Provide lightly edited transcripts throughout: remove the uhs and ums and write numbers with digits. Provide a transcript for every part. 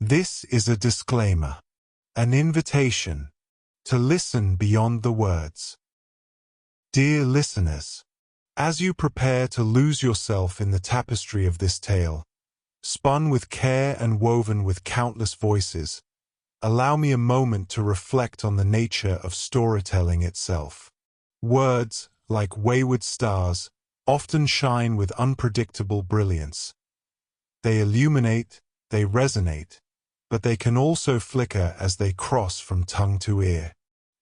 This is a disclaimer, an invitation to listen beyond the words. Dear listeners, as you prepare to lose yourself in the tapestry of this tale, spun with care and woven with countless voices, allow me a moment to reflect on the nature of storytelling itself. Words, like wayward stars, often shine with unpredictable brilliance. They illuminate, they resonate, but they can also flicker as they cross from tongue to ear.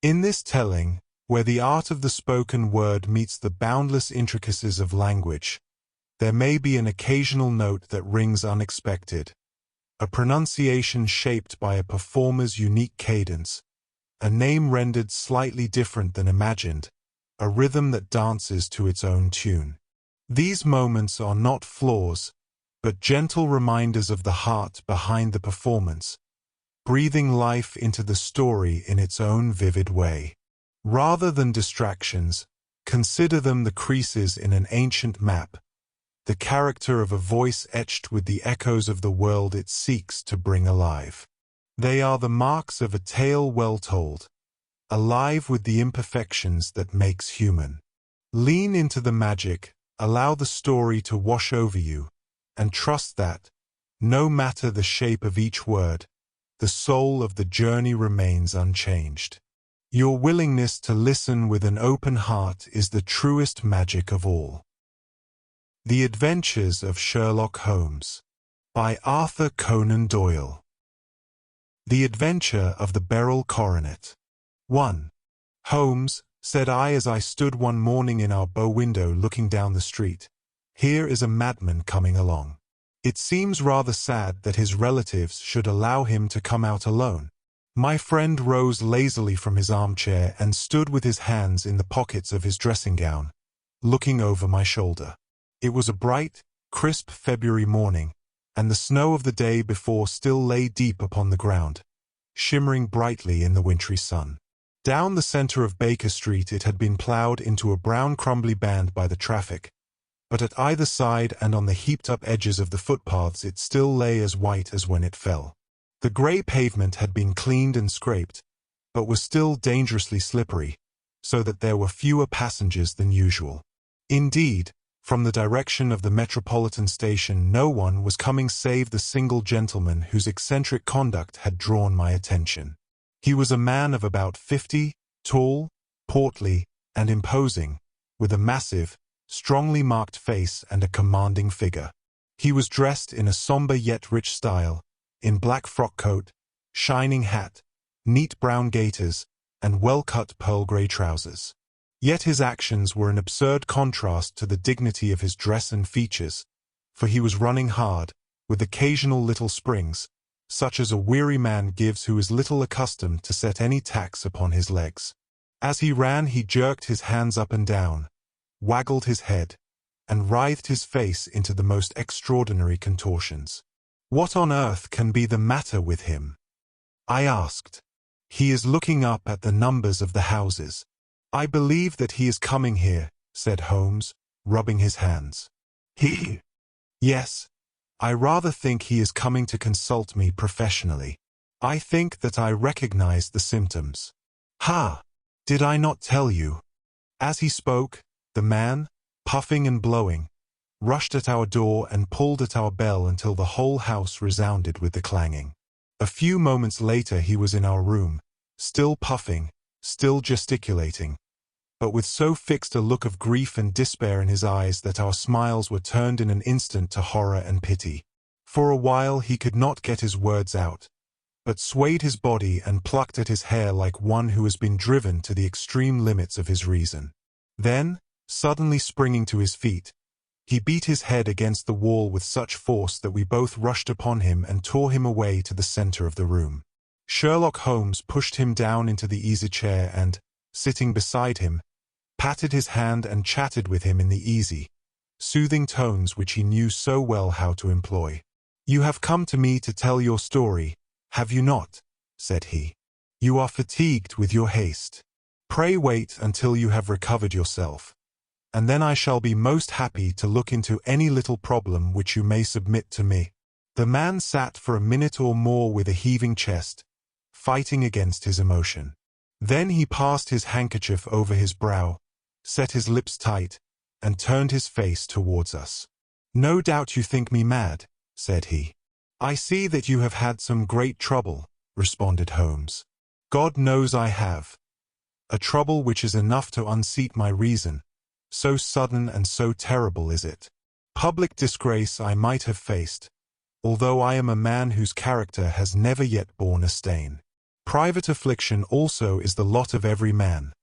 In this telling, where the art of the spoken word meets the boundless intricacies of language, there may be an occasional note that rings unexpected, a pronunciation shaped by a performer's unique cadence, a name rendered slightly different than imagined, a rhythm that dances to its own tune. These moments are not flaws, but gentle reminders of the heart behind the performance, breathing life into the story in its own vivid way. Rather than distractions, consider them the creases in an ancient map, the character of a voice etched with the echoes of the world it seeks to bring alive. They are the marks of a tale well told, alive with the imperfections that makes human. Lean into the magic, allow the story to wash over you, and trust that, no matter the shape of each word, the soul of the journey remains unchanged. Your willingness to listen with an open heart is the truest magic of all. The Adventures of Sherlock Holmes, by Arthur Conan Doyle. The Adventure of the Beryl Coronet. 1. Holmes, said I as I stood one morning in our bow window looking down the street, here is a madman coming along. It seems rather sad that his relatives should allow him to come out alone. My friend rose lazily from his armchair and stood with his hands in the pockets of his dressing gown, looking over my shoulder. It was a bright, crisp February morning, and the snow of the day before still lay deep upon the ground, shimmering brightly in the wintry sun. Down the center of Baker Street it had been plowed into a brown crumbly band by the traffic, but at either side and on the heaped-up edges of the footpaths it still lay as white as when it fell. The gray pavement had been cleaned and scraped, but was still dangerously slippery, so that there were fewer passengers than usual. Indeed, from the direction of the Metropolitan Station no one was coming save the single gentleman whose eccentric conduct had drawn my attention. He was a man of about 50, tall, portly, and imposing, with a massive, strongly marked face and a commanding figure. He was dressed in a somber yet rich style, in black frock coat, shining hat, neat brown gaiters, and well-cut pearl-grey trousers. Yet his actions were an absurd contrast to the dignity of his dress and features, for he was running hard, with occasional little springs, such as a weary man gives who is little accustomed to set any tax upon his legs. As he ran he jerked his hands up and down, waggled his head, and writhed his face into the most extraordinary contortions. What on earth can be the matter with him? I asked. He is looking up at the numbers of the houses. I believe that he is coming here, said Holmes, rubbing his hands. He? Yes. I rather think he is coming to consult me professionally. I think that I recognize the symptoms. Ha! Did I not tell you? As he spoke, the man, puffing and blowing, rushed at our door and pulled at our bell until the whole house resounded with the clanging. A few moments later he was in our room, still puffing, still gesticulating, but with so fixed a look of grief and despair in his eyes that our smiles were turned in an instant to horror and pity. For a while he could not get his words out, but swayed his body and plucked at his hair like one who has been driven to the extreme limits of his reason. Then, suddenly springing to his feet, he beat his head against the wall with such force that we both rushed upon him and tore him away to the center of the room. Sherlock Holmes pushed him down into the easy-chair and, sitting beside him, patted his hand and chatted with him in the easy, soothing tones which he knew so well how to employ. "You have come to me to tell your story, have you not?" said he. "You are fatigued with your haste. Pray wait until you have recovered yourself, and then I shall be most happy to look into any little problem which you may submit to me." The man sat for a minute or more with a heaving chest, fighting against his emotion. Then he passed his handkerchief over his brow, set his lips tight, and turned his face towards us. "No doubt you think me mad," said he. "I see that you have had some great trouble," responded Holmes. "God knows I have. A trouble which is enough to unseat my reason, so sudden and so terrible is it. Public disgrace I might have faced, although I am a man whose character has never yet borne a stain. Private affliction also is the lot of every man,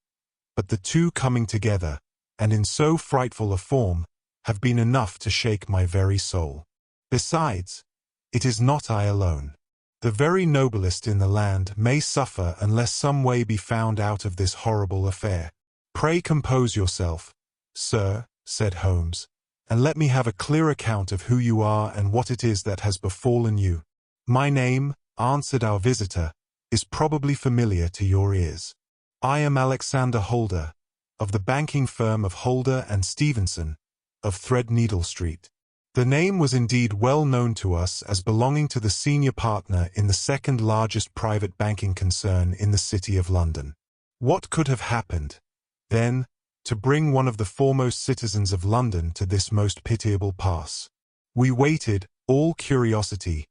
but the two coming together, and in so frightful a form, have been enough to shake my very soul. Besides, it is not I alone. The very noblest in the land may suffer unless some way be found out of this horrible affair. Pray compose yourself, sir," said Holmes, "and let me have a clear account of who you are and what it is that has befallen you." "My name," answered our visitor, "is probably familiar to your ears. I am Alexander Holder, of the banking firm of Holder and Stevenson, of Threadneedle Street." The name was indeed well known to us as belonging to the senior partner in the second largest private banking concern in the City of London. What could have happened, then, to bring one of the foremost citizens of London to this most pitiable pass? We waited, all curiosity,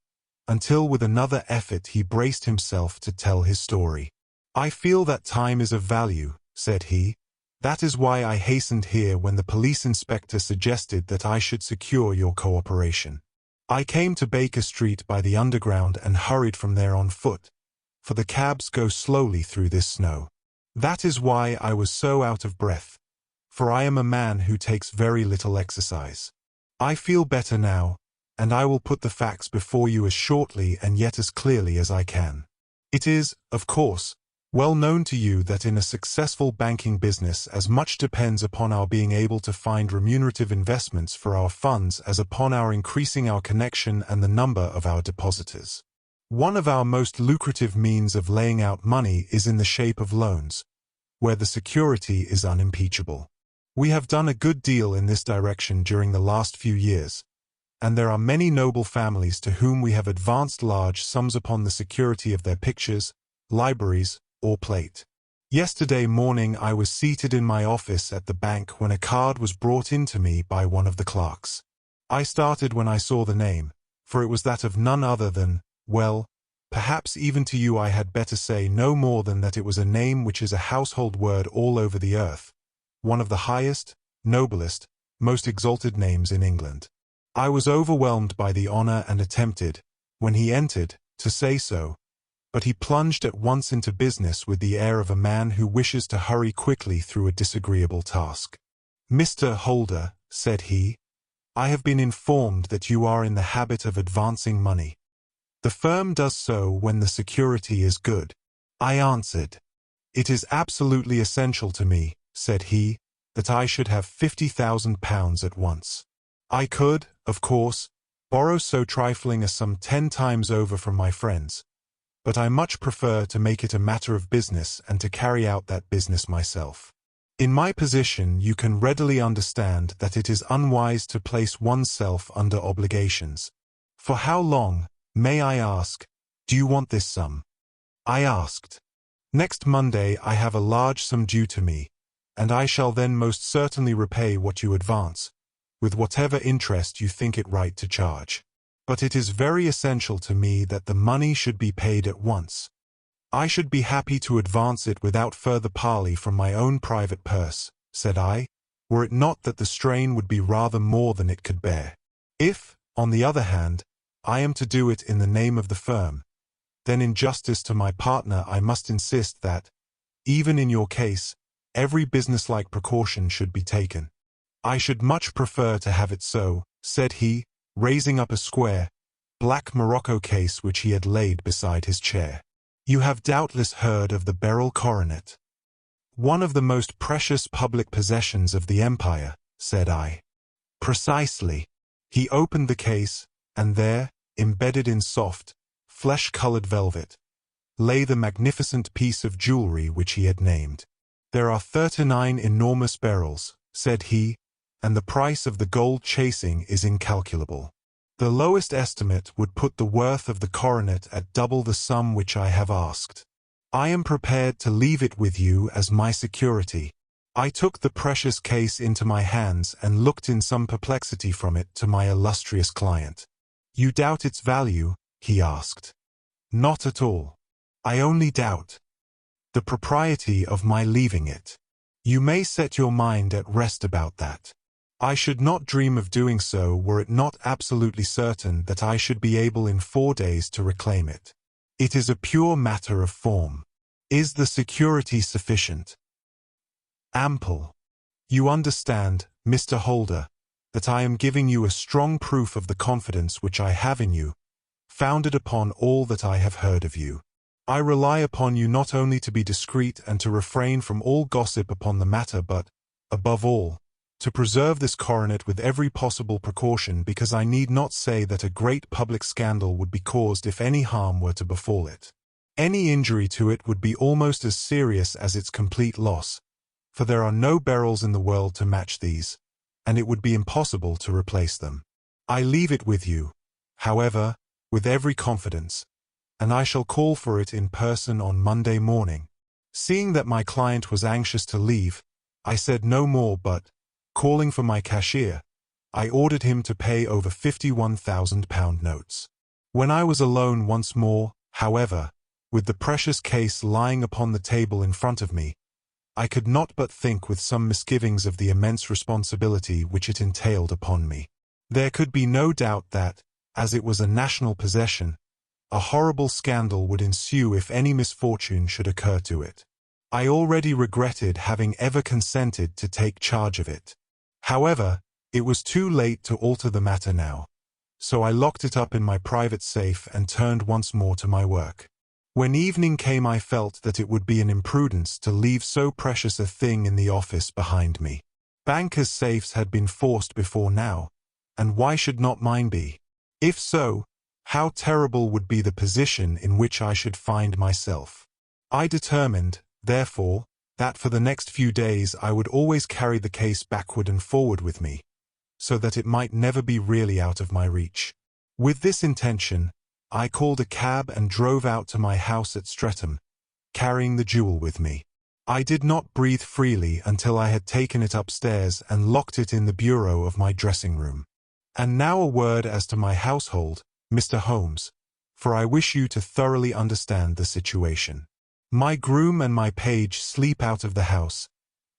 until with another effort he braced himself to tell his story. "I feel that time is of value," said he. "That is why I hastened here when the police inspector suggested that I should secure your cooperation. I came to Baker Street by the Underground and hurried from there on foot, for the cabs go slowly through this snow. That is why I was so out of breath, for I am a man who takes very little exercise. I feel better now, and I will put the facts before you as shortly and yet as clearly as I can. It is, of course, well known to you that in a successful banking business as much depends upon our being able to find remunerative investments for our funds as upon our increasing our connection and the number of our depositors. One of our most lucrative means of laying out money is in the shape of loans, where the security is unimpeachable. We have done a good deal in this direction during the last few years, and there are many noble families to whom we have advanced large sums upon the security of their pictures, libraries, or plate. Yesterday morning I was seated in my office at the bank when a card was brought in to me by one of the clerks. I started when I saw the name, for it was that of none other than, well, perhaps even to you I had better say no more than that it was a name which is a household word all over the earth, one of the highest, noblest, most exalted names in England. I was overwhelmed by the honor and attempted, when he entered, to say so, but he plunged at once into business with the air of a man who wishes to hurry quickly through a disagreeable task. "Mr. Holder," said he, "I have been informed that you are in the habit of advancing money. The firm does so when the security is good." I answered, "It is absolutely essential to me," said he, "that I should have £50,000 at once. I could, of course, borrow so trifling a sum 10 times over from my friends, but I much prefer to make it a matter of business and to carry out that business myself. In my position you can readily understand that it is unwise to place oneself under obligations. For how long, may I ask, do you want this sum?" I asked. "Next Monday I have a large sum due to me, and I shall then most certainly repay what you advance, with whatever interest you think it right to charge. But it is very essential to me that the money should be paid at once. I should be happy to advance it without further parley from my own private purse," said I, "were it not that the strain would be rather more than it could bear. If, on the other hand, I am to do it in the name of the firm, then in justice to my partner I must insist that, even in your case, every businesslike precaution should be taken." "I should much prefer to have it so," said he, raising up a square, black morocco case which he had laid beside his chair. "You have doubtless heard of the Beryl Coronet." "One of the most precious public possessions of the empire," said I. "Precisely." He opened the case, and there, embedded in soft, flesh-colored velvet, lay the magnificent piece of jewelry which he had named. "There are 39 enormous beryls," said he, "and the price of the gold chasing is incalculable. The lowest estimate would put the worth of the coronet at double the sum which I have asked. I am prepared to leave it with you as my security. I took the precious case into my hands and looked in some perplexity from it to my illustrious client. You doubt its value? He asked. Not at all. I only doubt the propriety of my leaving it. You may set your mind at rest about that. I should not dream of doing so were it not absolutely certain that I should be able in 4 days to reclaim it. It is a pure matter of form. Is the security sufficient? Ample. You understand, Mr. Holder, that I am giving you a strong proof of the confidence which I have in you, founded upon all that I have heard of you. I rely upon you not only to be discreet and to refrain from all gossip upon the matter but, above all, to preserve this coronet with every possible precaution, because I need not say that a great public scandal would be caused if any harm were to befall it. Any injury to it would be almost as serious as its complete loss, for there are no Beryls in the world to match these, and it would be impossible to replace them. I leave it with you, however, with every confidence, and I shall call for it in person on Monday morning. Seeing that my client was anxious to leave, I said no more but, calling for my cashier, I ordered him to pay over £51,000 notes. When I was alone once more, however, with the precious case lying upon the table in front of me, I could not but think with some misgivings of the immense responsibility which it entailed upon me. There could be no doubt that, as it was a national possession, a horrible scandal would ensue if any misfortune should occur to it. I already regretted having ever consented to take charge of it. However, it was too late to alter the matter now, so I locked it up in my private safe and turned once more to my work. When evening came I felt that it would be an imprudence to leave so precious a thing in the office behind me. Bankers' safes had been forced before now, and why should not mine be? If so, how terrible would be the position in which I should find myself. I determined, therefore, that for the next few days I would always carry the case backward and forward with me, so that it might never be really out of my reach. With this intention, I called a cab and drove out to my house at Streatham, carrying the jewel with me. I did not breathe freely until I had taken it upstairs and locked it in the bureau of my dressing room. And now a word as to my household, Mr. Holmes, for I wish you to thoroughly understand the situation. My groom and my page sleep out of the house,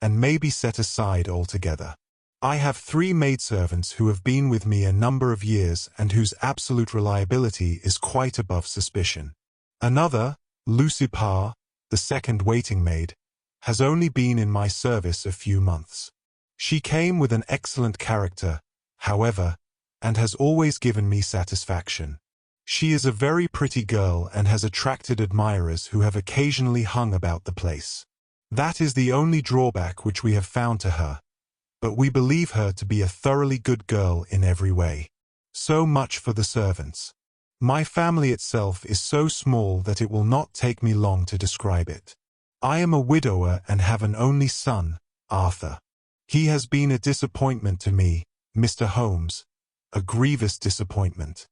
and may be set aside altogether. I have 3 maidservants who have been with me a number of years and whose absolute reliability is quite above suspicion. Another, Lucy Parr, the second waiting maid, has only been in my service a few months. She came with an excellent character, however, and has always given me satisfaction. She is a very pretty girl and has attracted admirers who have occasionally hung about the place. That is the only drawback which we have found to her, but we believe her to be a thoroughly good girl in every way. So much for the servants. My family itself is so small that it will not take me long to describe it. I am a widower and have an only son, Arthur. He has been a disappointment to me, Mr. Holmes, a grievous disappointment.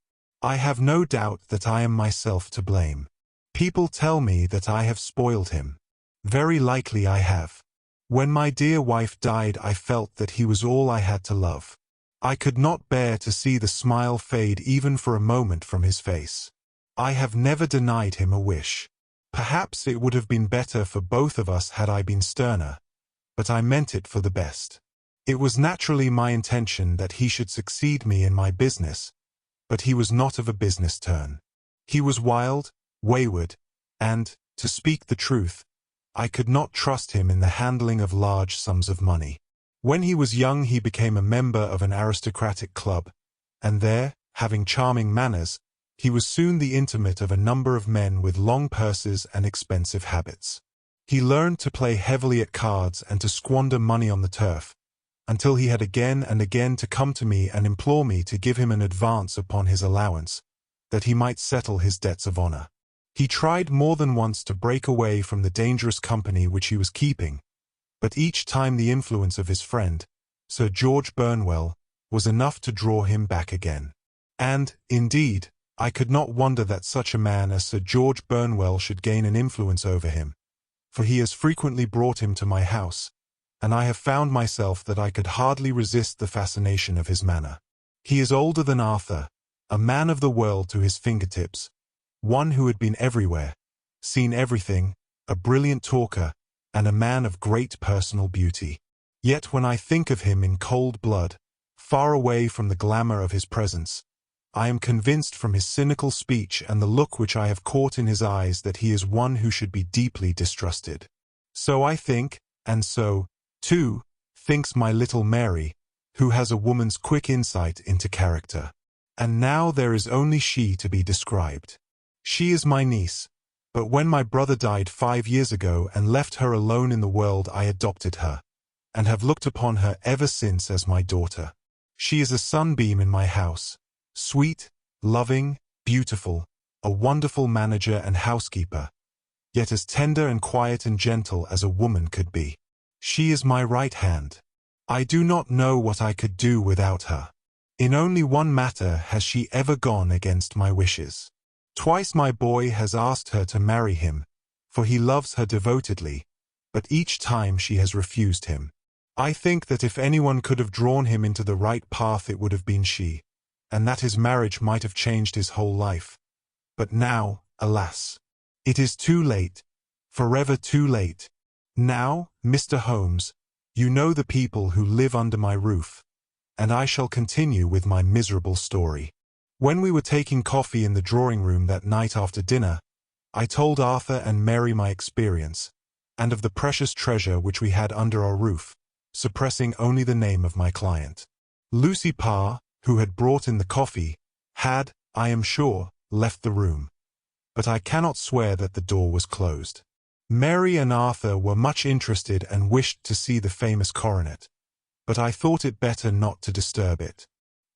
I have no doubt that I am myself to blame. People tell me that I have spoiled him. Very likely I have. When my dear wife died I felt that he was all I had to love. I could not bear to see the smile fade even for a moment from his face. I have never denied him a wish. Perhaps it would have been better for both of us had I been sterner, but I meant it for the best. It was naturally my intention that he should succeed me in my business, but he was not of a business turn. He was wild, wayward, and, to speak the truth, I could not trust him in the handling of large sums of money. When he was young he became a member of an aristocratic club, and there, having charming manners, he was soon the intimate of a number of men with long purses and expensive habits. He learned to play heavily at cards and to squander money on the turf, until he had again and again to come to me and implore me to give him an advance upon his allowance, that he might settle his debts of honor. He tried more than once to break away from the dangerous company which he was keeping, but each time the influence of his friend, Sir George Burnwell, was enough to draw him back again. And, indeed, I could not wonder that such a man as Sir George Burnwell should gain an influence over him, for he has frequently brought him to my house, and I have found myself that I could hardly resist the fascination of his manner. He is older than Arthur, a man of the world to his fingertips, one who had been everywhere, seen everything, a brilliant talker, and a man of great personal beauty. Yet when I think of him in cold blood, far away from the glamour of his presence, I am convinced from his cynical speech and the look which I have caught in his eyes that he is one who should be deeply distrusted. So I think, and so, too, thinks my little Mary, who has a woman's quick insight into character. And now there is only she to be described. She is my niece, but when my brother died 5 years ago and left her alone in the world, I adopted her, and have looked upon her ever since as my daughter. She is a sunbeam in my house, sweet, loving, beautiful, a wonderful manager and housekeeper, yet as tender and quiet and gentle as a woman could be. She is my right hand. I do not know what I could do without her. In only one matter has she ever gone against my wishes. Twice my boy has asked her to marry him, for he loves her devotedly, but each time she has refused him. I think that if anyone could have drawn him into the right path, it would have been she, and that his marriage might have changed his whole life. But now, alas, it is too late, forever too late. Now, Mr. Holmes, you know the people who live under my roof, and I shall continue with my miserable story. When we were taking coffee in the drawing-room that night after dinner, I told Arthur and Mary my experience, and of the precious treasure which we had under our roof, suppressing only the name of my client. Lucy Parr, who had brought in the coffee, had, I am sure, left the room, but I cannot swear that the door was closed. Mary and Arthur were much interested and wished to see the famous coronet, but I thought it better not to disturb it.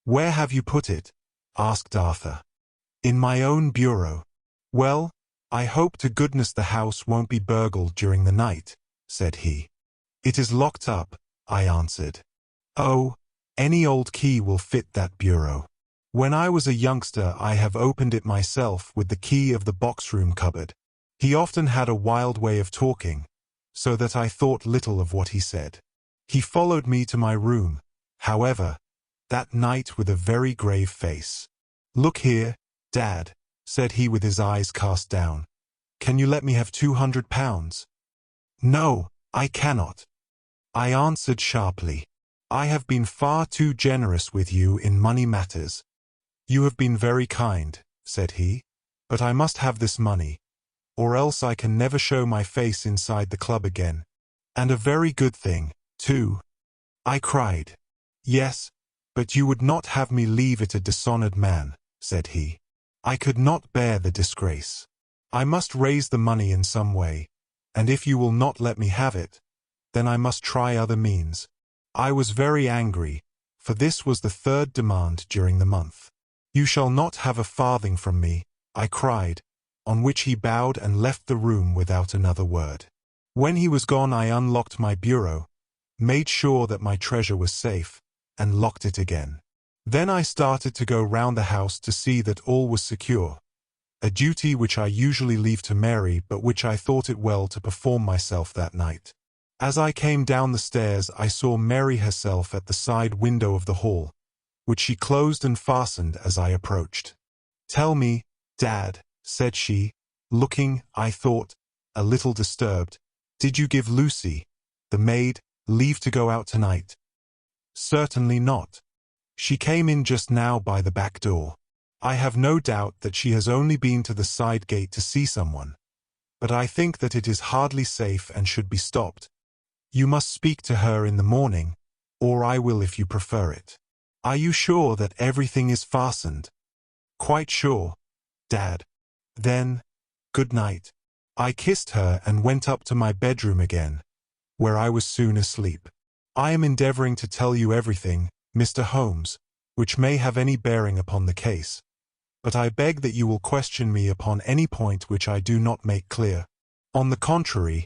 "Where have you put it?" asked Arthur. "In my own bureau." "Well, I hope to goodness the house won't be burgled during the night," said he. "It is locked up," I answered. "Oh, any old key will fit that bureau. When I was a youngster I have opened it myself with the key of the box-room cupboard." He often had a wild way of talking, so that I thought little of what he said. He followed me to my room, however, that night with a very grave face. "Look here, Dad," said he with his eyes cast down. "Can you let me have £200? "No, I cannot," I answered sharply. "I have been far too generous with you in money matters." "You have been very kind," said he, "but I must have this money, or else I can never show my face inside the club again. And a very good thing, too." I cried. "Yes, but you would not have me leave it a dishonored man," said he. "I could not bear the disgrace. I must raise the money in some way, and if you will not let me have it, then I must try other means." I was very angry, for this was the third demand during the month. "You shall not have a farthing from me," I cried, on which he bowed and left the room without another word. When he was gone I unlocked my bureau, made sure that my treasure was safe, and locked it again. Then I started to go round the house to see that all was secure, a duty which I usually leave to Mary but which I thought it well to perform myself that night. As I came down the stairs I saw Mary herself at the side window of the hall, which she closed and fastened as I approached. "Tell me, Dad," said she, looking, I thought, a little disturbed, "did you give Lucy, the maid, leave to go out tonight?" "Certainly not. She came in just now by the back door. I have no doubt that she has only been to the side gate to see someone, but I think that it is hardly safe and should be stopped. You must speak to her in the morning, or I will if you prefer it." "Are you sure that everything is fastened?" "Quite sure, Dad." "Then, good night." I kissed her and went up to my bedroom again, where I was soon asleep. I am endeavoring to tell you everything, Mr. Holmes, which may have any bearing upon the case, but I beg that you will question me upon any point which I do not make clear. On the contrary,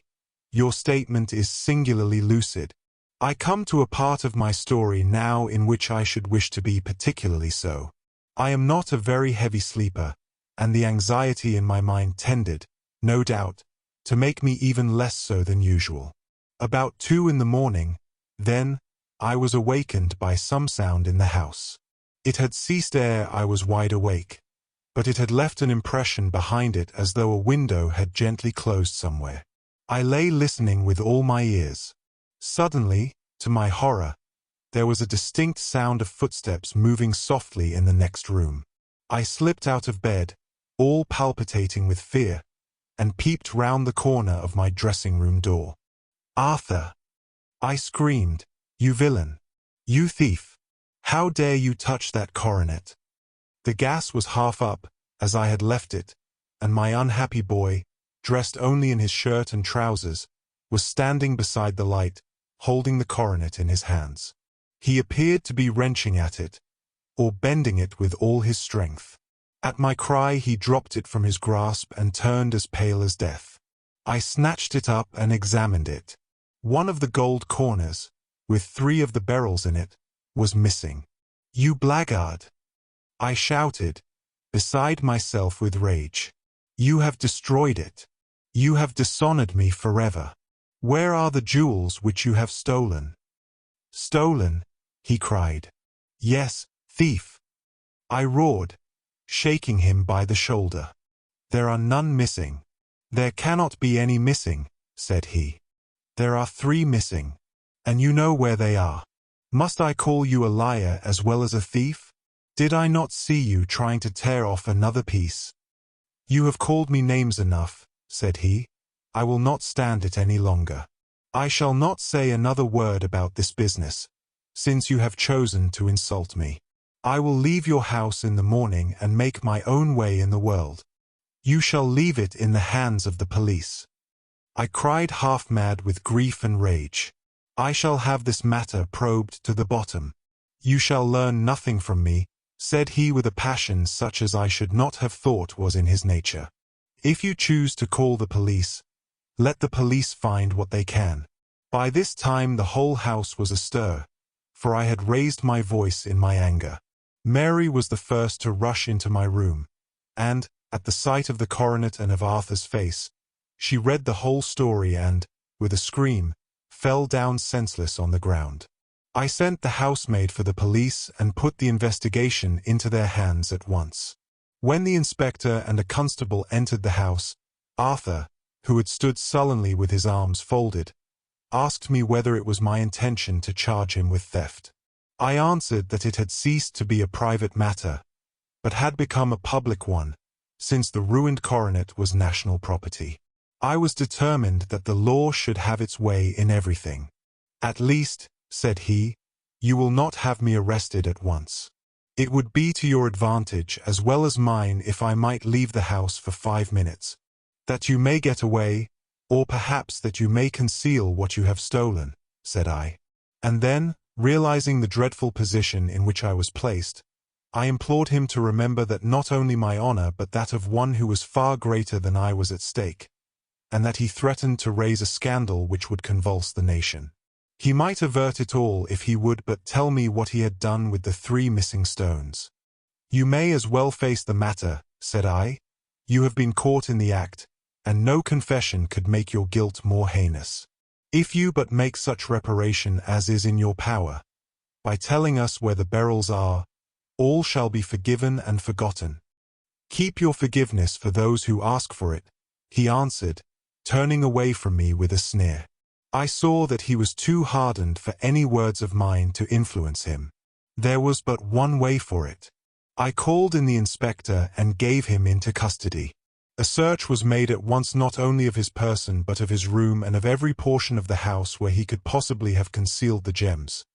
your statement is singularly lucid. I come to a part of my story now in which I should wish to be particularly so. I am not a very heavy sleeper, and the anxiety in my mind tended, no doubt, to make me even less so than usual. About 2 in the morning, then, I was awakened by some sound in the house. It had ceased ere I was wide awake, but it had left an impression behind it as though a window had gently closed somewhere. I lay listening with all my ears. Suddenly, to my horror, there was a distinct sound of footsteps moving softly in the next room. I slipped out of bed, all palpitating with fear, and peeped round the corner of my dressing-room door. "Arthur!" I screamed. "You villain! You thief! How dare you touch that coronet?" The gas was half up, as I had left it, and my unhappy boy, dressed only in his shirt and trousers, was standing beside the light, holding the coronet in his hands. He appeared to be wrenching at it, or bending it with all his strength. At my cry he dropped it from his grasp and turned as pale as death. I snatched it up and examined it. One of the gold corners, with 3 of the beryls in it, was missing. "You blackguard!" I shouted, beside myself with rage. "You have destroyed it. You have dishonored me forever. Where are the jewels which you have stolen?" "Stolen?" he cried. "Yes, thief!" I roared, shaking him by the shoulder. "There are none missing." "There cannot be any missing," said he. "There are 3 missing, and you know where they are. Must I call you a liar as well as a thief? Did I not see you trying to tear off another piece?" "You have called me names enough," said he. "I will not stand it any longer. I shall not say another word about this business, since you have chosen to insult me. I will leave your house in the morning and make my own way in the world. You shall leave it in the hands of the police." I cried half-mad with grief and rage. "I shall have this matter probed to the bottom. You shall learn nothing from me," said he with a passion such as I should not have thought was in his nature. "If you choose to call the police, let the police find what they can." By this time the whole house was astir, for I had raised my voice in my anger. Mary was the first to rush into my room, and, at the sight of the coronet and of Arthur's face, she read the whole story and, with a scream, fell down senseless on the ground. I sent the housemaid for the police and put the investigation into their hands at once. When the inspector and a constable entered the house, Arthur, who had stood sullenly with his arms folded, asked me whether it was my intention to charge him with theft. I answered that it had ceased to be a private matter, but had become a public one, since the ruined coronet was national property. I was determined that the law should have its way in everything. "At least," said he, "you will not have me arrested at once. It would be to your advantage as well as mine if I might leave the house for 5 minutes, that you may get away, or perhaps that you may conceal what you have stolen," said I. And then, realizing the dreadful position in which I was placed, I implored him to remember that not only my honor but that of one who was far greater than I was at stake, and that he threatened to raise a scandal which would convulse the nation. He might avert it all if he would but tell me what he had done with the 3 missing stones. "You may as well face the matter," said I. "You have been caught in the act, and no confession could make your guilt more heinous. If you but make such reparation as is in your power, by telling us where the beryls are, all shall be forgiven and forgotten." "Keep your forgiveness for those who ask for it," he answered, turning away from me with a sneer. I saw that he was too hardened for any words of mine to influence him. There was but one way for it. I called in the inspector and gave him into custody. A search was made at once not only of his person but of his room and of every portion of the house where he could possibly have concealed the gems.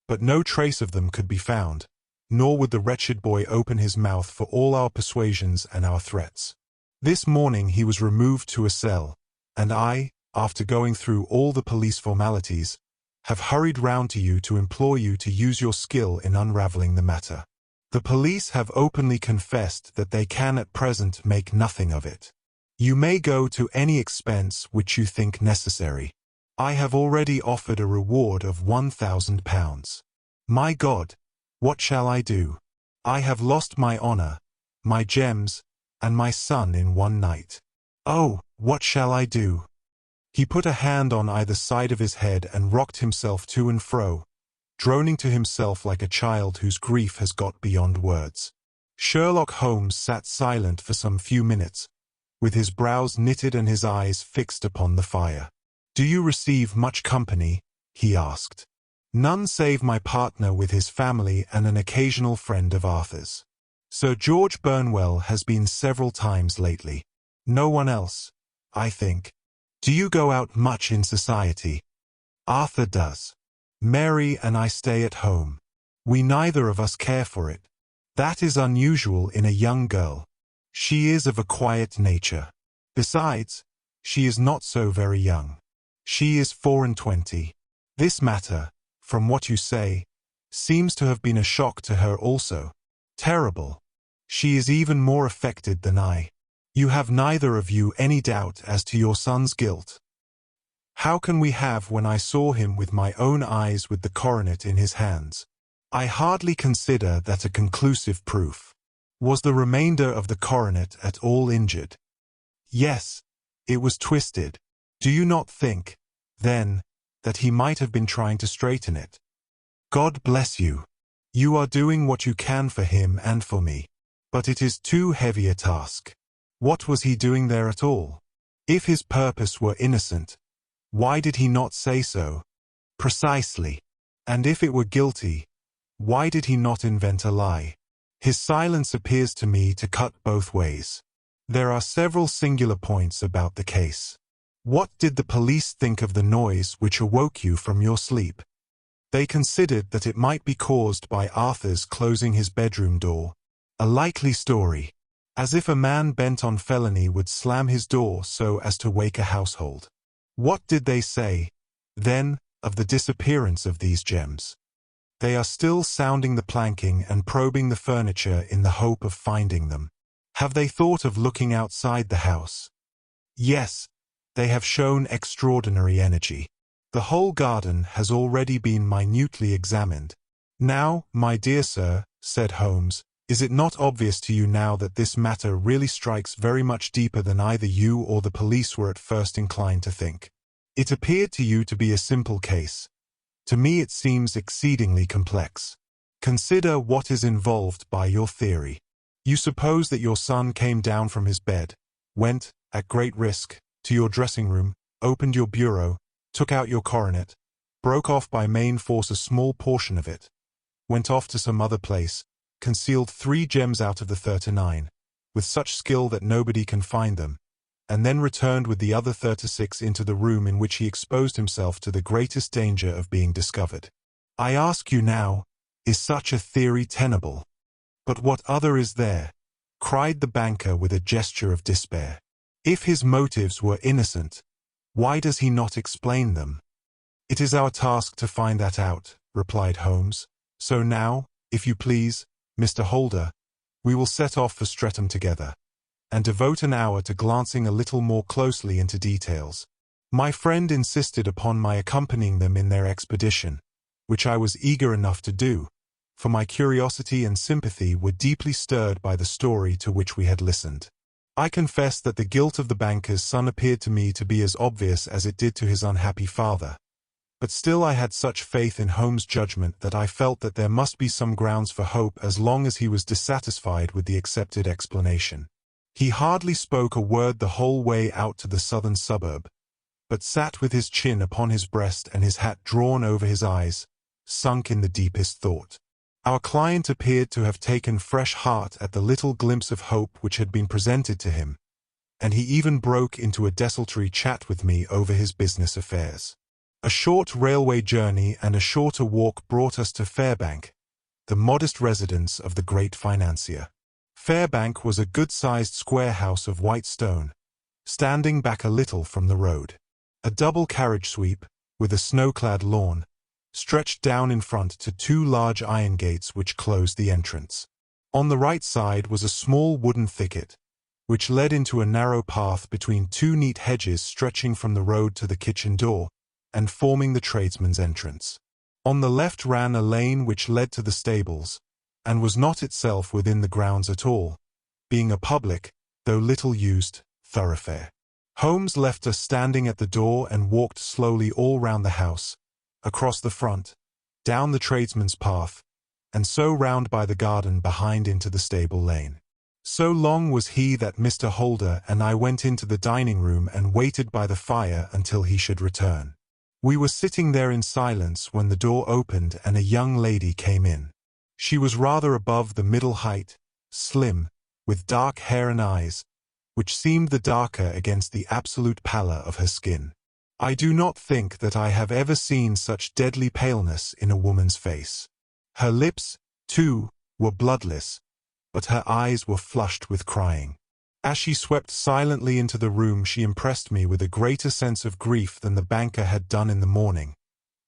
But no trace of them could be found, nor would the wretched boy open his mouth for all our persuasions and our threats. This morning he was removed to a cell, and I, after going through all the police formalities, have hurried round to you to implore you to use your skill in unraveling the matter. The police have openly confessed that they can at present make nothing of it. You may go to any expense which you think necessary. I have already offered a reward of £1,000. My God, what shall I do? I have lost my honor, my gems, and my son in one night. Oh, what shall I do?" He put a hand on either side of his head and rocked himself to and fro, droning to himself like a child whose grief has got beyond words. Sherlock Holmes sat silent for some few minutes, with his brows knitted and his eyes fixed upon the fire. "Do you receive much company?" he asked. "None save my partner with his family and an occasional friend of Arthur's. Sir George Burnwell has been several times lately. No one else, I think. Do you go out much in society?" "Arthur does. Mary and I stay at home. We neither of us care for it. That is unusual in a young girl. She is of a quiet nature. Besides, she is not so very young. She is 24. This matter, from what you say, seems to have been a shock to her also. Terrible. She is even more affected than I. You have neither of you any doubt as to your son's guilt?" "How can we have when I saw him with my own eyes with the coronet in his hands? I hardly consider that a conclusive proof. Was the remainder of the coronet at all injured?" "Yes, it was twisted. Do you not think, then, that he might have been trying to straighten it?" "God bless you. You are doing what you can for him and for me. But it is too heavy a task. What was he doing there at all? If his purpose were innocent, why did he not say so?" "Precisely. And if it were guilty, why did he not invent a lie? His silence appears to me to cut both ways. There are several singular points about the case. What did the police think of the noise which awoke you from your sleep?" "They considered that it might be caused by Arthur's closing his bedroom door. A likely story. As if a man bent on felony would slam his door so as to wake a household." "What did they say, then, of the disappearance of these gems?" "They are still sounding the planking and probing the furniture in the hope of finding them." "Have they thought of looking outside the house?" "Yes, they have shown extraordinary energy. The whole garden has already been minutely examined." "Now, my dear sir," said Holmes, "is it not obvious to you now that this matter really strikes very much deeper than either you or the police were at first inclined to think? It appeared to you to be a simple case. To me it seems exceedingly complex. Consider what is involved by your theory. You suppose that your son came down from his bed, went, at great risk, to your dressing room, opened your bureau, took out your coronet, broke off by main force a small portion of it, went off to some other place, concealed 3 gems out of the 39, with such skill that nobody can find them, and then returned with the other 36 into the room in which he exposed himself to the greatest danger of being discovered. I ask you now, is such a theory tenable?" "But what other is there?" cried the banker with a gesture of despair. "If his motives were innocent, why does he not explain them?" "It is our task to find that out," replied Holmes. "So now, if you please, Mr. Holder, we will set off for Streatham together, and devote an hour to glancing a little more closely into details." My friend insisted upon my accompanying them in their expedition, which I was eager enough to do, for my curiosity and sympathy were deeply stirred by the story to which we had listened. I confess that the guilt of the banker's son appeared to me to be as obvious as it did to his unhappy father. But still I had such faith in Holmes' judgment that I felt that there must be some grounds for hope as long as he was dissatisfied with the accepted explanation. He hardly spoke a word the whole way out to the southern suburb, but sat with his chin upon his breast and his hat drawn over his eyes, sunk in the deepest thought. Our client appeared to have taken fresh heart at the little glimpse of hope which had been presented to him, and he even broke into a desultory chat with me over his business affairs. A short railway journey and a shorter walk brought us to Fairbank, the modest residence of the great financier. Fairbank was a good-sized square house of white stone, standing back a little from the road. A double carriage sweep, with a snow-clad lawn, stretched down in front to 2 large iron gates which closed the entrance. On the right side was a small wooden thicket, which led into a narrow path between 2 neat hedges stretching from the road to the kitchen door, and forming the tradesman's entrance. On the left ran a lane which led to the stables, and was not itself within the grounds at all, being a public, though little-used, thoroughfare. Holmes left us standing at the door and walked slowly all round the house, across the front, down the tradesman's path, and so round by the garden behind into the stable lane. So long was he that Mr. Holder and I went into the dining-room and waited by the fire until he should return. We were sitting there in silence when the door opened and a young lady came in. She was rather above the middle height, slim, with dark hair and eyes, which seemed the darker against the absolute pallor of her skin. I do not think that I have ever seen such deadly paleness in a woman's face. Her lips, too, were bloodless, but her eyes were flushed with crying. As she swept silently into the room, she impressed me with a greater sense of grief than the banker had done in the morning,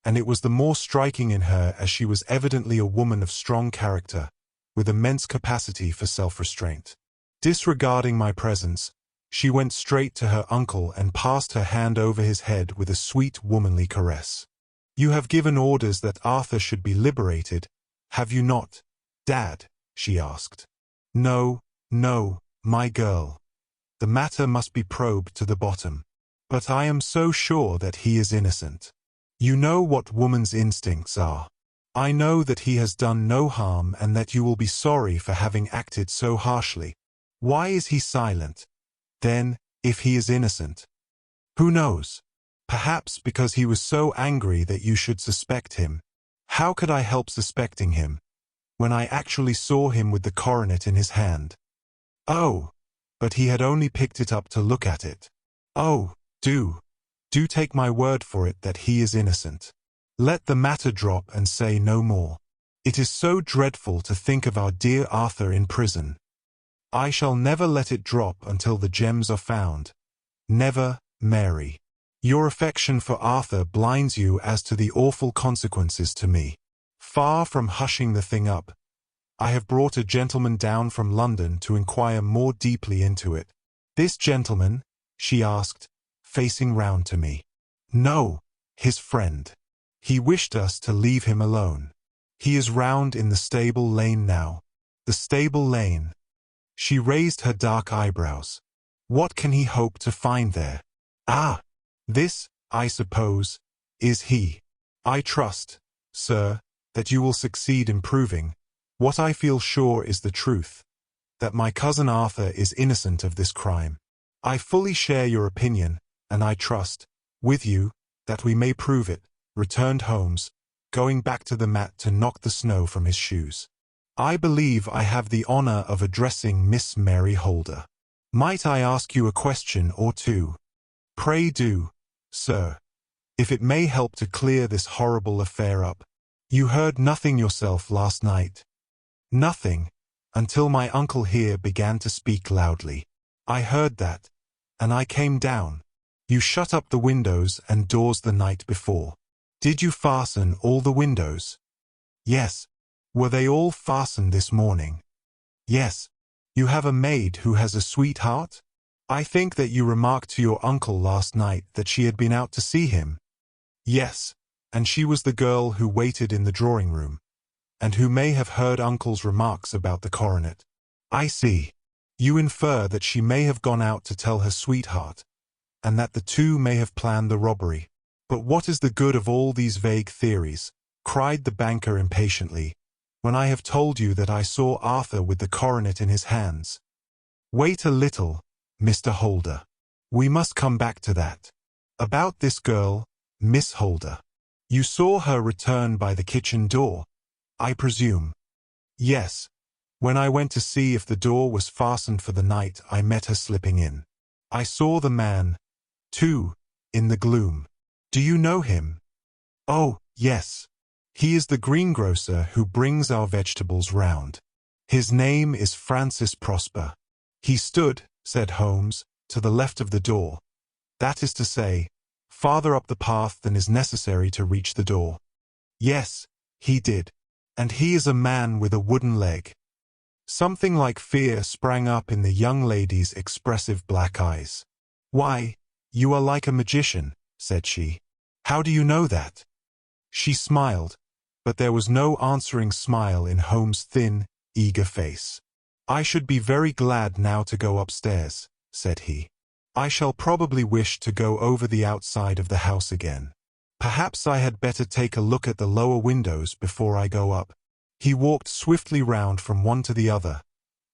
and it was the more striking in her as she was evidently a woman of strong character, with immense capacity for self-restraint. Disregarding my presence, she went straight to her uncle and passed her hand over his head with a sweet womanly caress. "You have given orders that Arthur should be liberated, have you not, Dad?" she asked. "No, no, my girl. The matter must be probed to the bottom. But I am so sure that he is innocent. You know what woman's instincts are. I know that he has done no harm and that you will be sorry for having acted so harshly. Why is he silent, then, if he is innocent? Who knows? Perhaps because he was so angry that you should suspect him. How could I help suspecting him, when I actually saw him with the coronet in his hand? Oh, but he had only picked it up to look at it. Oh, do take my word for it that he is innocent. Let the matter drop and say no more. It is so dreadful to think of our dear Arthur in prison. I shall never let it drop until the gems are found. Never, Mary. Your affection for Arthur blinds you as to the awful consequences to me. Far from hushing the thing up, I have brought a gentleman down from London to inquire more deeply into it." "This gentleman?" she asked, facing round to me. "No, his friend. He wished us to leave him alone. He is round in the stable lane now." "The stable lane?" She raised her dark eyebrows. "What can he hope to find there?" "Ah, this, I suppose, is he. I trust, sir, that you will succeed in proving, what I feel sure is the truth, that my cousin Arthur is innocent of this crime. I fully share your opinion, and I trust, with you, that we may prove it," returned Holmes, going back to the mat to knock the snow from his shoes. "I believe I have the honor of addressing Miss Mary Holder. Might I ask you a question or two?" "Pray do, sir, if it may help to clear this horrible affair up. You heard nothing yourself last night?" "Nothing, until my uncle here began to speak loudly. I heard that, and I came down. You shut up the windows and doors the night before. Did you fasten all the windows?" "Yes." "Were they all fastened this morning?" "Yes." "You have a maid who has a sweetheart? I think that you remarked to your uncle last night that she had been out to see him." "Yes, and she was the girl who waited in the drawing-room, and who may have heard uncle's remarks about the coronet." "I see. You infer that she may have gone out to tell her sweetheart, and that the two may have planned the robbery. But what is the good of all these vague theories?" cried the banker impatiently, "when I have told you that I saw Arthur with the coronet in his hands." "Wait a little, Mr. Holder. We must come back to that. About this girl, Miss Holder. You saw her return by the kitchen door, I presume?" "Yes. When I went to see if the door was fastened for the night, I met her slipping in. I saw the man, too, in the gloom." "Do you know him?" "Oh, yes. He is the greengrocer who brings our vegetables round. His name is Francis Prosper. He stood," said Holmes, "to the left of the door. That is to say, farther up the path than is necessary to reach the door." "Yes, he did. And he is a man with a wooden leg." Something like fear sprang up in the young lady's expressive black eyes. "Why, you are like a magician," said she. "How do you know that?" She smiled, but there was no answering smile in Holmes' thin, eager face. "I should be very glad now to go upstairs," said he. "I shall probably wish to go over the outside of the house again. Perhaps I had better take a look at the lower windows before I go up." He walked swiftly round from one to the other,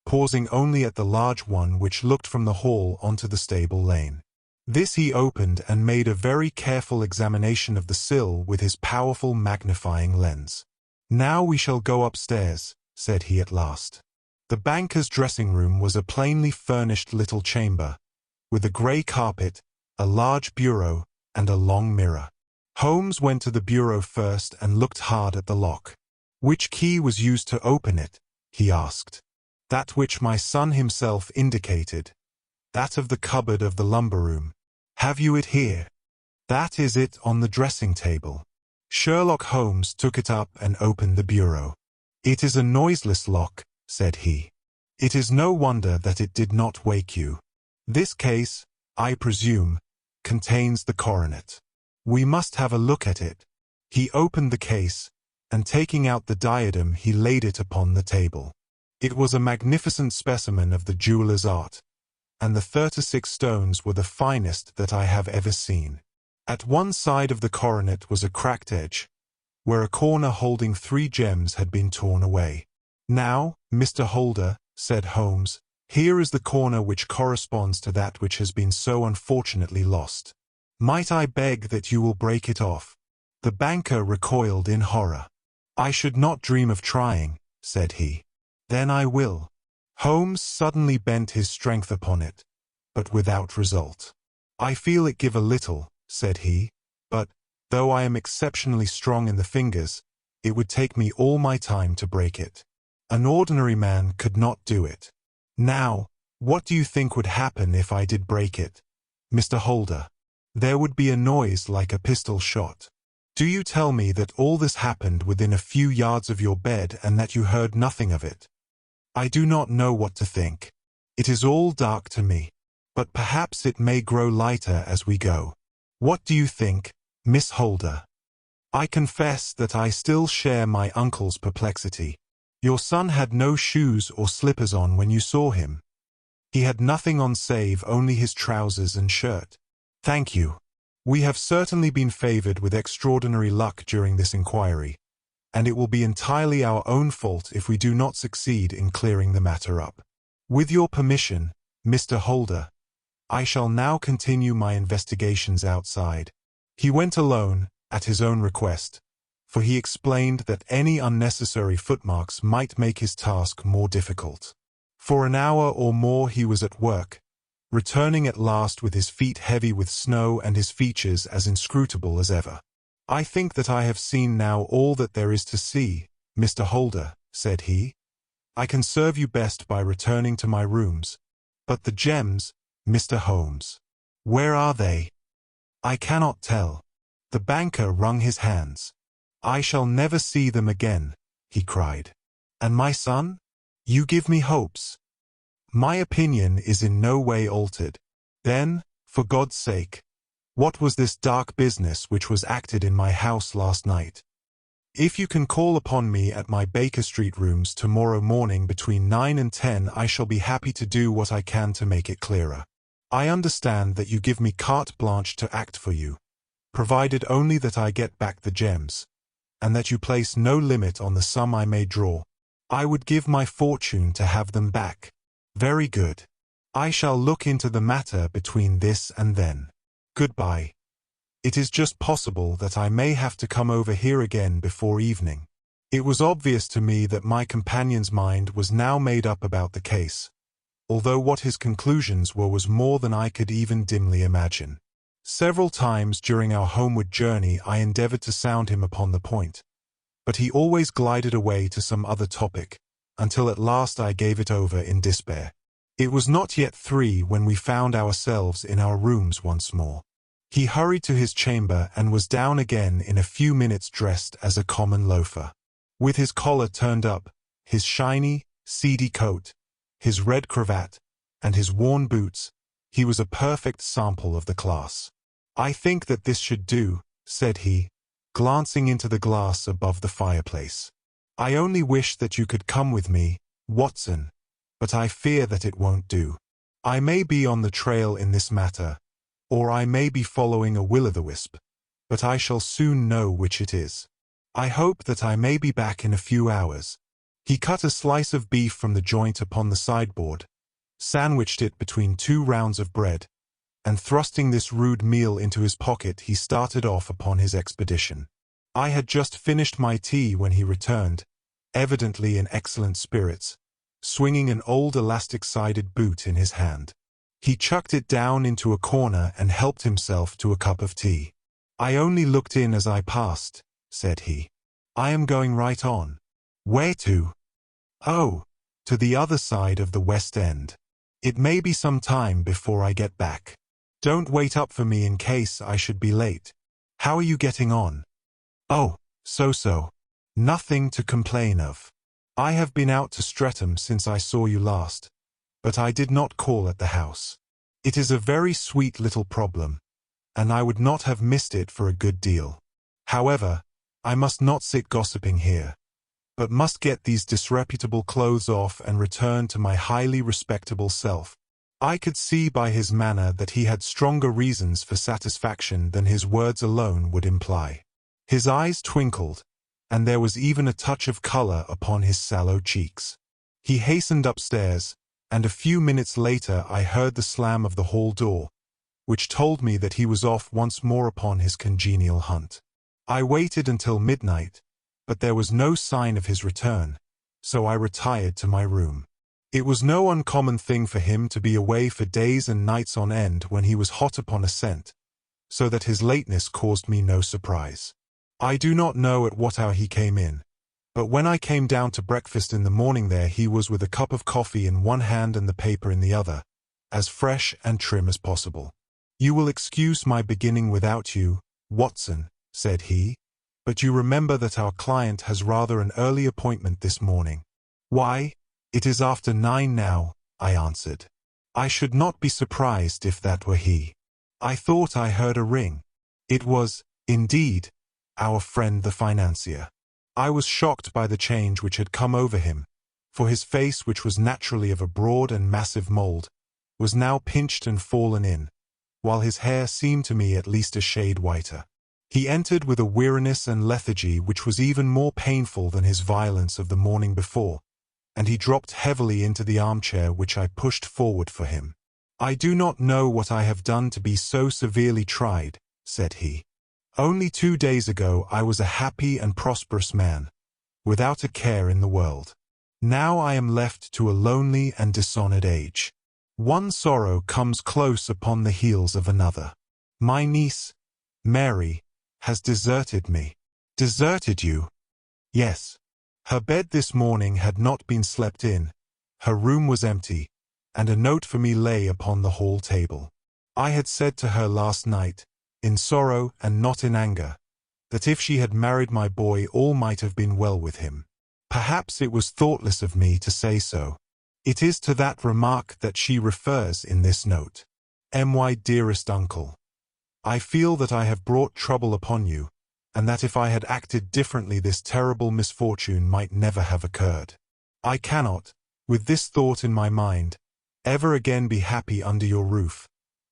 pausing only at the large one which looked from the hall onto the stable lane. This he opened and made a very careful examination of the sill with his powerful magnifying lens. "Now we shall go upstairs," said he at last. The banker's dressing-room was a plainly furnished little chamber, with a grey carpet, a large bureau, and a long mirror. Holmes went to the bureau first and looked hard at the lock. "Which key was used to open it?" he asked. "That which my son himself indicated. That of the cupboard of the lumber room. Have you it here?" "That is it on the dressing table." Sherlock Holmes took it up and opened the bureau. "It is a noiseless lock," said he. "It is no wonder that it did not wake you. This case, I presume, contains the coronet. We must have a look at it." He opened the case, and taking out the diadem he laid it upon the table. It was a magnificent specimen of the jeweller's art, and the 36 stones were the finest that I have ever seen. At one side of the coronet was a cracked edge, where a corner holding 3 gems had been torn away. "Now, Mr. Holder," said Holmes, "here is the corner which corresponds to that which has been so unfortunately lost. Might I beg that you will break it off?" The banker recoiled in horror. "I should not dream of trying," said he. "Then I will." Holmes suddenly bent his strength upon it, but without result. "I feel it give a little," said he, "but, though I am exceptionally strong in the fingers, it would take me all my time to break it. An ordinary man could not do it. Now, what do you think would happen if I did break it, Mr. Holder?" "There would be a noise like a pistol shot." "Do you tell me that all this happened within a few yards of your bed and that you heard nothing of it?" "I do not know what to think. It is all dark to me, but perhaps it may grow lighter as we go. What do you think, Miss Holder?" "I confess that I still share my uncle's perplexity. Your son had no shoes or slippers on when you saw him. He had nothing on save only his trousers and shirt." "Thank you. We have certainly been favored with extraordinary luck during this inquiry, and it will be entirely our own fault if we do not succeed in clearing the matter up. With your permission, Mr. Holder, I shall now continue my investigations outside." He went alone, at his own request, for he explained that any unnecessary footmarks might make his task more difficult. For an hour or more he was at work, returning at last with his feet heavy with snow and his features as inscrutable as ever. "I think that I have seen now all that there is to see, Mr. Holder," said he. "I can serve you best by returning to my rooms. But the gems, Mr. Holmes, where are they?" "I cannot tell." The banker wrung his hands. "I shall never see them again," he cried. "And my son? You give me hopes." "My opinion is in no way altered." "Then, for God's sake, what was this dark business which was acted in my house last night? If you can call upon me at my Baker Street rooms tomorrow morning between 9 and 10, I shall be happy to do what I can to make it clearer. I understand that you give me carte blanche to act for you, provided only that I get back the gems, and that you place no limit on the sum I may draw. I would give my fortune to have them back." "Very good. I shall look into the matter between this and then. Goodbye. It is just possible that I may have to come over here again before evening." It was obvious to me that my companion's mind was now made up about the case, although what his conclusions were was more than I could even dimly imagine. Several times during our homeward journey I endeavored to sound him upon the point, but he always glided away to some other topic, until at last I gave it over in despair. It was not yet 3 when we found ourselves in our rooms once more. He hurried to his chamber and was down again in a few minutes dressed as a common loafer. With his collar turned up, his shiny, seedy coat, his red cravat, and his worn boots, he was a perfect sample of the class. "I think that this should do," said he, glancing into the glass above the fireplace. "I only wish that you could come with me, Watson, but I fear that it won't do. I may be on the trail in this matter, or I may be following a will-o'-the-wisp, but I shall soon know which it is. I hope that I may be back in a few hours." He cut a slice of beef from the joint upon the sideboard, sandwiched it between 2 rounds of bread, and thrusting this rude meal into his pocket he started off upon his expedition. I had just finished my tea when he returned, evidently in excellent spirits, swinging an old elastic-sided boot in his hand. He chucked it down into a corner and helped himself to a cup of tea. "I only looked in as I passed," said he. "I am going right on." "Where to?" "Oh, to the other side of the West End. It may be some time before I get back. Don't wait up for me in case I should be late. How are you getting on?" "Oh, so-so. Nothing to complain of. I have been out to Streatham since I saw you last, but I did not call at the house. It is a very sweet little problem, and I would not have missed it for a good deal. However, I must not sit gossiping here, but must get these disreputable clothes off and return to my highly respectable self." I could see by his manner that he had stronger reasons for satisfaction than his words alone would imply. His eyes twinkled, and there was even a touch of color upon his sallow cheeks. He hastened upstairs, and a few minutes later I heard the slam of the hall door, which told me that he was off once more upon his congenial hunt. I waited until midnight, but there was no sign of his return, so I retired to my room. It was no uncommon thing for him to be away for days and nights on end when he was hot upon a scent, so that his lateness caused me no surprise. I do not know at what hour he came in, but when I came down to breakfast in the morning there he was with a cup of coffee in one hand and the paper in the other, as fresh and trim as possible. "You will excuse my beginning without you, Watson," said he, "but you remember that our client has rather an early appointment this morning." "Why, it is after 9 now," I answered. "I should not be surprised if that were he. I thought I heard a ring." It was, indeed, our friend the financier. I was shocked by the change which had come over him, for his face, which was naturally of a broad and massive mold, was now pinched and fallen in, while his hair seemed to me at least a shade whiter. He entered with a weariness and lethargy which was even more painful than his violence of the morning before, and he dropped heavily into the armchair which I pushed forward for him. "I do not know what I have done to be so severely tried," said he. "Only 2 days ago I was a happy and prosperous man, without a care in the world. Now I am left to a lonely and dishonored age. One sorrow comes close upon the heels of another. My niece, Mary, has deserted me." "Deserted you?" "Yes. Her bed this morning had not been slept in, her room was empty, and a note for me lay upon the hall table. I had said to her last night, in sorrow and not in anger, that if she had married my boy all might have been well with him. Perhaps it was thoughtless of me to say so. It is to that remark that she refers in this note. My dearest uncle, I feel that I have brought trouble upon you, and that if I had acted differently this terrible misfortune might never have occurred. I cannot, with this thought in my mind, ever again be happy under your roof,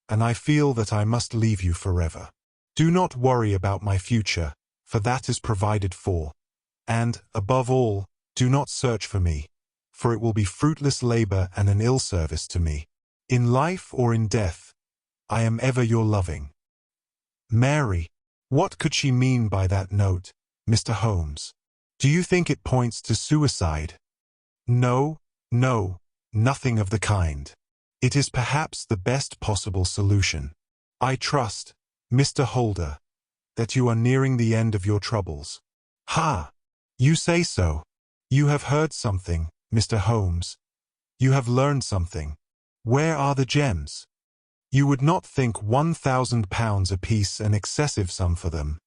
and I feel that I must leave you forever. Do not worry about my future, for that is provided for, and, above all, do not search for me, for it will be fruitless labor and an ill service to me. In life or in death, I am ever your loving Mary." What could she mean by that note, Mr. Holmes? Do you think it points to suicide? No, no, nothing of the kind. It is perhaps the best possible solution. I trust, Mr. Holder, that you are nearing the end of your troubles. Ha! You say so. You have heard something, Mr. Holmes. You have learned something. Where are the gems? You would not think £1,000 apiece an excessive sum for them.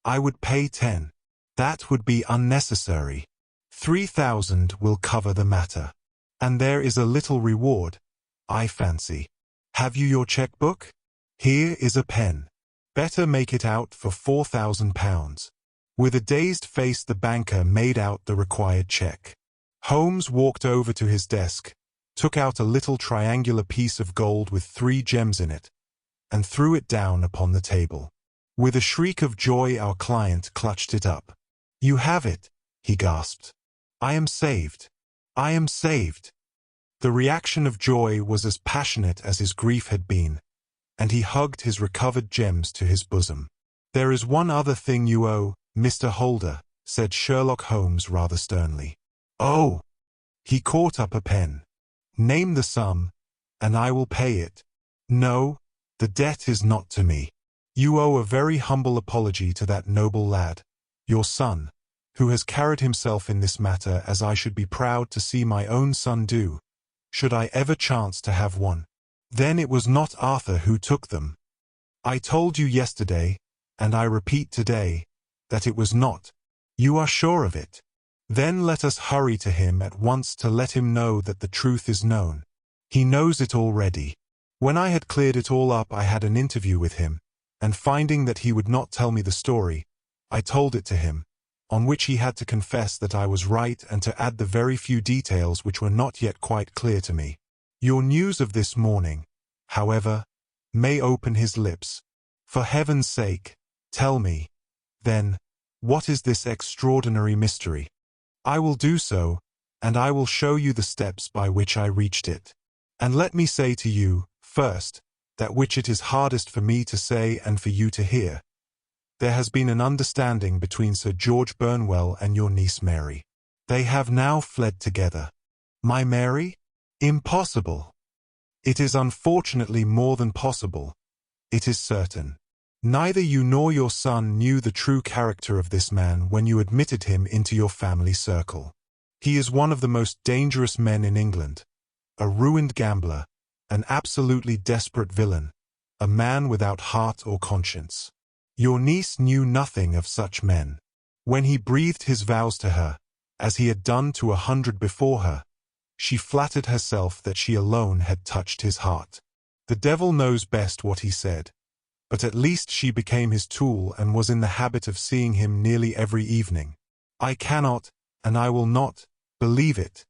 I would pay 10. That would be unnecessary. 3,000 will cover the matter. And there is a little reward, I fancy. Have you your checkbook? Here is a pen. Better make it out for £4,000. With a dazed face the banker made out the required check. Holmes walked over to his desk, took out a little triangular piece of gold with 3 gems in it, and threw it down upon the table. With a shriek of joy our client clutched it up. "You have it," he gasped. "I am saved. I am saved." The reaction of joy was as passionate as his grief had been, and he hugged his recovered gems to his bosom. "There is one other thing you owe, Mr. Holder," said Sherlock Holmes rather sternly. "Oh!" He caught up a pen. "Name the sum, and I will pay it." "No, the debt is not to me. You owe a very humble apology to that noble lad, your son, who has carried himself in this matter as I should be proud to see my own son do, should I ever chance to have one. Then it was not Arthur who took them. I told you yesterday, and I repeat today, that it was not. You are sure of it? Then let us hurry to him at once to let him know that the truth is known. He knows it already. When I had cleared it all up I had an interview with him, and finding that he would not tell me the story, I told it to him, on which he had to confess that I was right and to add the very few details which were not yet quite clear to me. Your news of this morning, however, may open his lips. For heaven's sake, tell me, then, what is this extraordinary mystery? I will do so, and I will show you the steps by which I reached it. And let me say to you, first, that which it is hardest for me to say and for you to hear. There has been an understanding between Sir George Burnwell and your niece Mary. They have now fled together. My Mary? Impossible. It is unfortunately more than possible. It is certain. Neither you nor your son knew the true character of this man when you admitted him into your family circle. He is one of the most dangerous men in England, a ruined gambler, an absolutely desperate villain, a man without heart or conscience. Your niece knew nothing of such men. When he breathed his vows to her, as he had done to 100 before her, she flattered herself that she alone had touched his heart. The devil knows best what he said, but at least she became his tool and was in the habit of seeing him nearly every evening. I cannot, and I will not, believe it,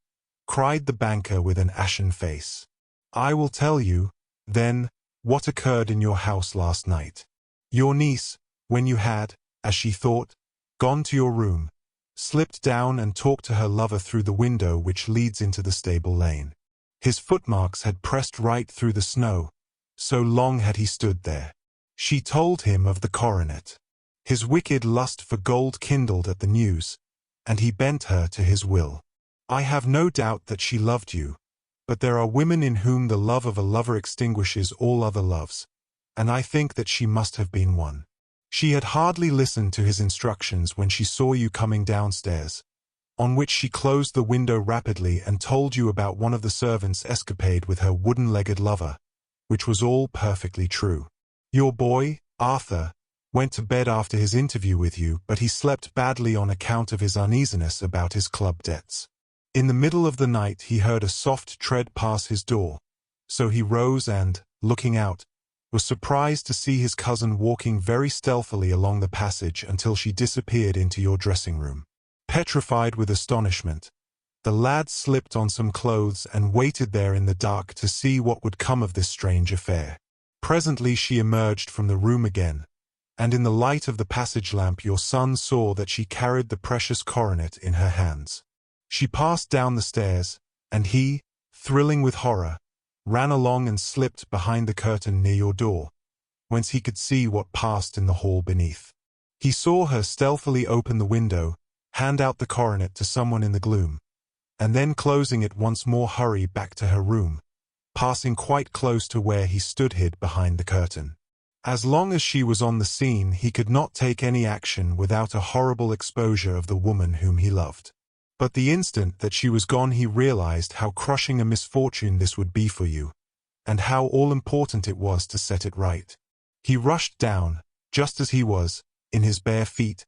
cried the banker with an ashen face. I will tell you, then, what occurred in your house last night. Your niece, when you had, as she thought, gone to your room, slipped down and talked to her lover through the window which leads into the stable lane. His footmarks had pressed right through the snow, so long had he stood there. She told him of the coronet. His wicked lust for gold kindled at the news, and he bent her to his will. I have no doubt that she loved you, but there are women in whom the love of a lover extinguishes all other loves, and I think that she must have been one. She had hardly listened to his instructions when she saw you coming downstairs, on which she closed the window rapidly and told you about one of the servants' escapade with her wooden-legged lover, which was all perfectly true. Your boy, Arthur, went to bed after his interview with you, but he slept badly on account of his uneasiness about his club debts. In the middle of the night he heard a soft tread pass his door, so he rose and, looking out, was surprised to see his cousin walking very stealthily along the passage until she disappeared into your dressing-room. Petrified with astonishment, the lad slipped on some clothes and waited there in the dark to see what would come of this strange affair. Presently she emerged from the room again, and in the light of the passage lamp your son saw that she carried the precious coronet in her hands. She passed down the stairs, and he, thrilling with horror, ran along and slipped behind the curtain near your door, whence he could see what passed in the hall beneath. He saw her stealthily open the window, hand out the coronet to someone in the gloom, and then closing it once more hurry back to her room, passing quite close to where he stood hid behind the curtain. As long as she was on the scene he could not take any action without a horrible exposure of the woman whom he loved. But the instant that she was gone he realized how crushing a misfortune this would be for you, and how all-important it was to set it right. He rushed down, just as he was, in his bare feet,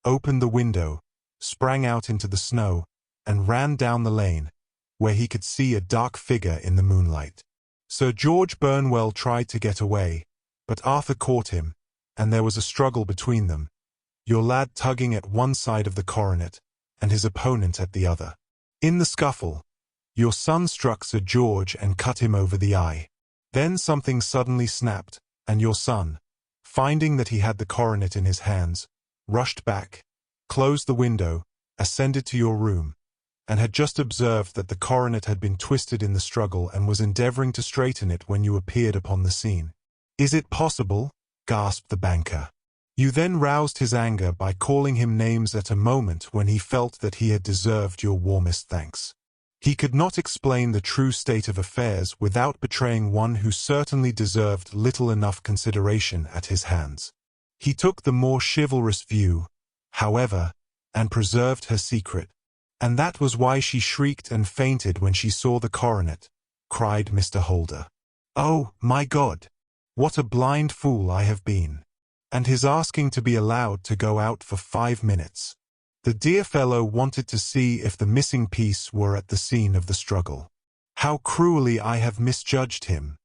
opened the window, sprang out into the snow, and ran down the lane, where he could see a dark figure in the moonlight. Sir George Burnwell tried to get away, but Arthur caught him, and there was a struggle between them, your lad tugging at one side of the coronet, and his opponent at the other. In the scuffle, your son struck Sir George and cut him over the eye. Then something suddenly snapped, and your son, finding that he had the coronet in his hands, rushed back, closed the window, ascended to your room, and had just observed that the coronet had been twisted in the struggle and was endeavoring to straighten it when you appeared upon the scene. "Is it possible?" gasped the banker. You then roused his anger by calling him names at a moment when he felt that he had deserved your warmest thanks. He could not explain the true state of affairs without betraying one who certainly deserved little enough consideration at his hands. He took the more chivalrous view, however, and preserved her secret. "And that was why she shrieked and fainted when she saw the coronet," cried Mr. Holder. "Oh, my God! What a blind fool I have been! And his asking to be allowed to go out for 5 minutes. The dear fellow wanted to see if the missing piece were at the scene of the struggle. How cruelly I have misjudged him!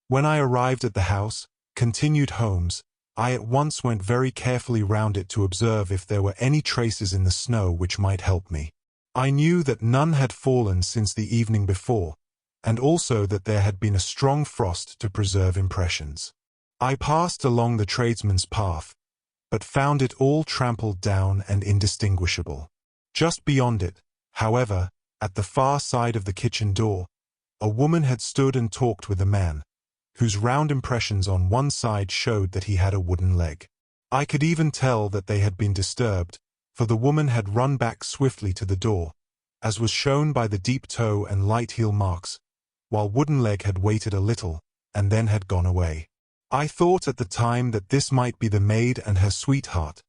When I arrived at the house," continued Holmes, "I at once went very carefully round it to observe if there were any traces in the snow which might help me. I knew that none had fallen since the evening before, and also that there had been a strong frost to preserve impressions. I passed along the tradesman's path, but found it all trampled down and indistinguishable. Just beyond it, however, at the far side of the kitchen door, a woman had stood and talked with a man, whose round impressions on one side showed that he had a wooden leg. I could even tell that they had been disturbed, for the woman had run back swiftly to the door, as was shown by the deep toe and light heel marks, while wooden leg had waited a little, and then had gone away. I thought at the time that this might be the maid and her sweetheart,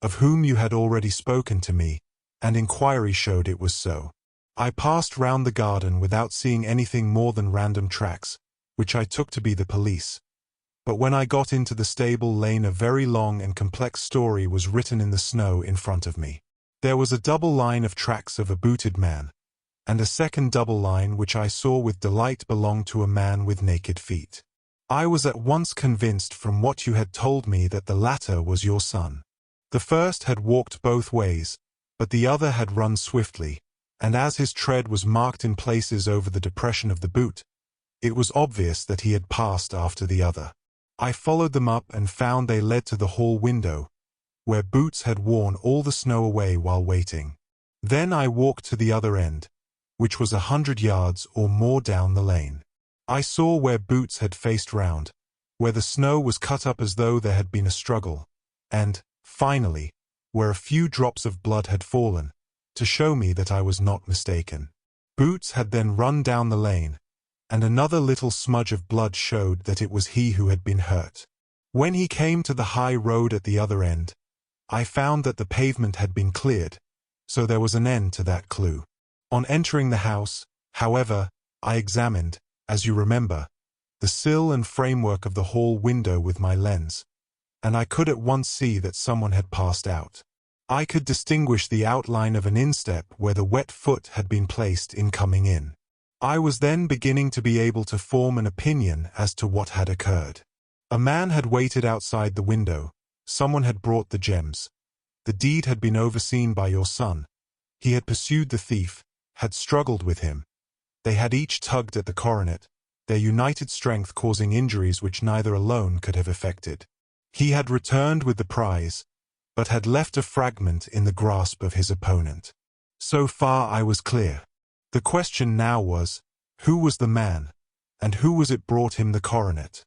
of whom you had already spoken to me, and inquiry showed it was so. I passed round the garden without seeing anything more than random tracks, which I took to be the police. But when I got into the stable lane a very long and complex story was written in the snow in front of me. There was a double line of tracks of a booted man, and a second double line which I saw with delight belonged to a man with naked feet. I was at once convinced from what you had told me that the latter was your son. The first had walked both ways, but the other had run swiftly, and as his tread was marked in places over the depression of the boot, it was obvious that he had passed after the other. I followed them up and found they led to the hall window, where Boots had worn all the snow away while waiting. Then I walked to the other end, which was 100 yards or more down the lane. I saw where Boots had faced round, where the snow was cut up as though there had been a struggle, and, finally, where a few drops of blood had fallen, to show me that I was not mistaken. Boots had then run down the lane, and another little smudge of blood showed that it was he who had been hurt. When he came to the high road at the other end, I found that the pavement had been cleared, so there was an end to that clue. On entering the house, however, I examined, as you remember, the sill and framework of the hall window with my lens, and I could at once see that someone had passed out. I could distinguish the outline of an instep where the wet foot had been placed in coming in. I was then beginning to be able to form an opinion as to what had occurred. A man had waited outside the window, someone had brought the gems. The deed had been overseen by your son. He had pursued the thief, had struggled with him. They had each tugged at the coronet, their united strength causing injuries which neither alone could have effected. He had returned with the prize, but had left a fragment in the grasp of his opponent. So far I was clear. The question now was, who was the man, and who was it brought him the coronet?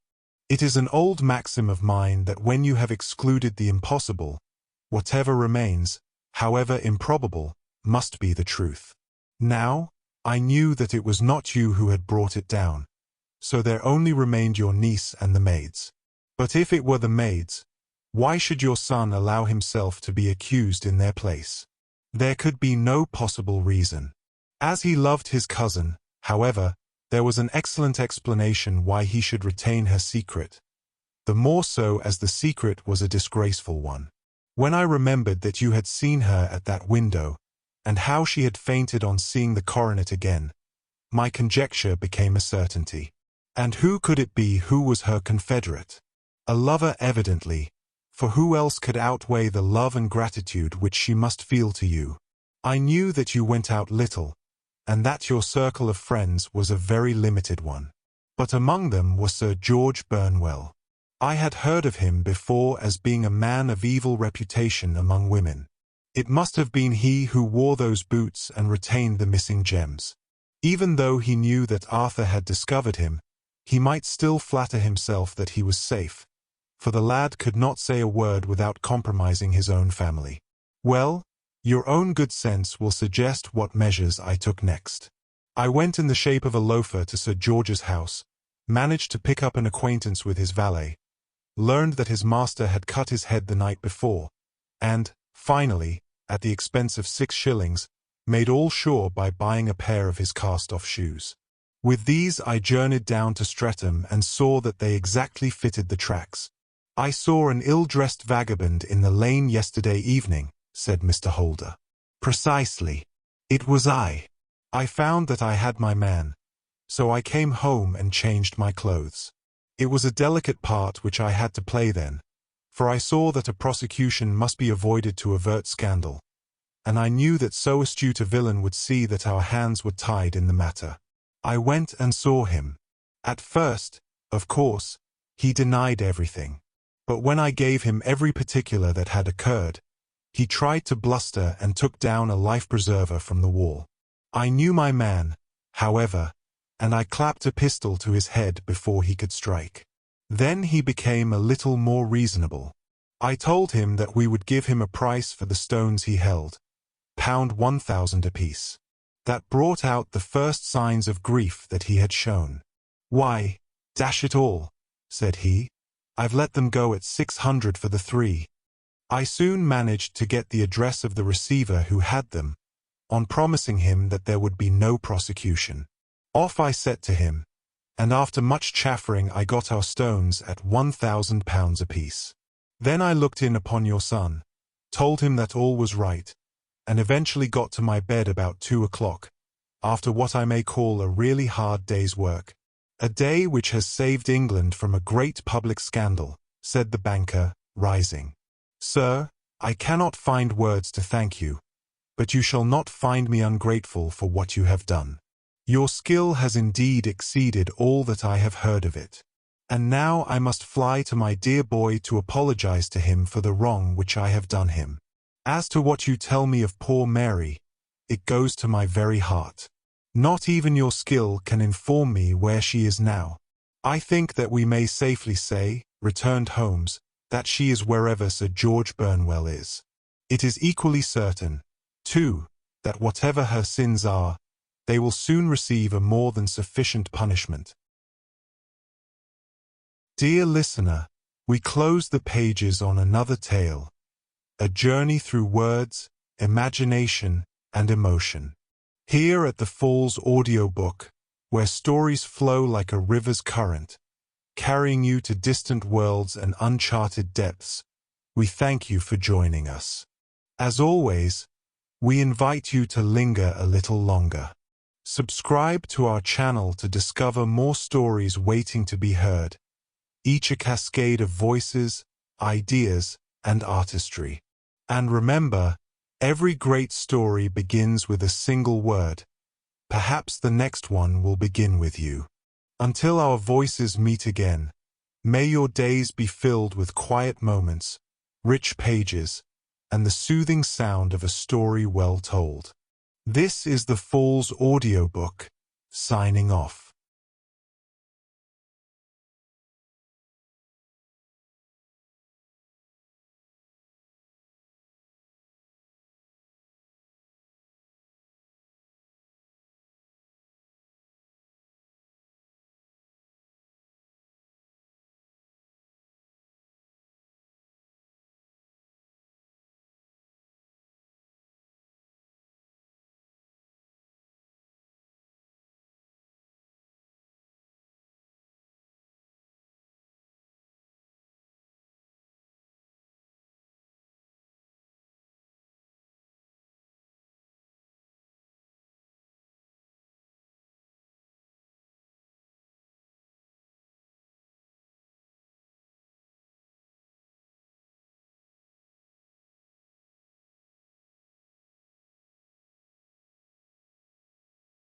It is an old maxim of mine that when you have excluded the impossible, whatever remains, however improbable, must be the truth. Now, I knew that it was not you who had brought it down, so there only remained your niece and the maids. But if it were the maids, why should your son allow himself to be accused in their place? There could be no possible reason. As he loved his cousin, however, there was an excellent explanation why he should retain her secret, the more so as the secret was a disgraceful one. When I remembered that you had seen her at that window, and how she had fainted on seeing the coronet again, my conjecture became a certainty. And who could it be who was her confederate? A lover evidently, for who else could outweigh the love and gratitude which she must feel to you? I knew that you went out little, and that your circle of friends was a very limited one. But among them was Sir George Burnwell. I had heard of him before as being a man of evil reputation among women. It must have been he who wore those boots and retained the missing gems. Even though he knew that Arthur had discovered him, he might still flatter himself that he was safe, for the lad could not say a word without compromising his own family. Well, your own good sense will suggest what measures I took next. I went in the shape of a loafer to Sir George's house, managed to pick up an acquaintance with his valet, learned that his master had cut his head the night before, and, finally, at the expense of 6 shillings, made all sure by buying a pair of his cast-off shoes. With these I journeyed down to Streatham and saw that they exactly fitted the tracks. I saw an ill-dressed vagabond in the lane yesterday evening, said Mr. Holder. Precisely. It was I. I found that I had my man, so I came home and changed my clothes. It was a delicate part which I had to play then, for I saw that a prosecution must be avoided to avert scandal, and I knew that so astute a villain would see that our hands were tied in the matter. I went and saw him. At first, of course, he denied everything, but when I gave him every particular that had occurred, he tried to bluster and took down a life-preserver from the wall. I knew my man, however, and I clapped a pistol to his head before he could strike. Then he became a little more reasonable. I told him that we would give him a price for the stones he held, £1,000 apiece. That brought out the first signs of grief that he had shown. Why, dash it all, said he, I've let them go at 600 for the 3. I soon managed to get the address of the receiver who had them, on promising him that there would be no prosecution. Off I set to him, and after much chaffering I got our stones at £1,000 apiece. Then I looked in upon your son, told him that all was right, and eventually got to my bed about 2 o'clock, after what I may call a really hard day's work. A day which has saved England from a great public scandal, said the banker, rising. Sir, I cannot find words to thank you, but you shall not find me ungrateful for what you have done. Your skill has indeed exceeded all that I have heard of it. And now I must fly to my dear boy to apologize to him for the wrong which I have done him. As to what you tell me of poor Mary, it goes to my very heart. Not even your skill can inform me where she is now. I think that we may safely say, returned Holmes, that she is wherever Sir George Burnwell is. It is equally certain, too, that whatever her sins are, they will soon receive a more than sufficient punishment. Dear listener, we close the pages on another tale, a journey through words, imagination, and emotion. Here at the Falls Audiobook, where stories flow like a river's current, carrying you to distant worlds and uncharted depths, we thank you for joining us. As always, we invite you to linger a little longer. Subscribe to our channel to discover more stories waiting to be heard, each a cascade of voices, ideas, and artistry. And remember, every great story begins with a single word. Perhaps the next one will begin with you. Until our voices meet again, may your days be filled with quiet moments, rich pages, and the soothing sound of a story well told. This is the Falls Audiobook, signing off.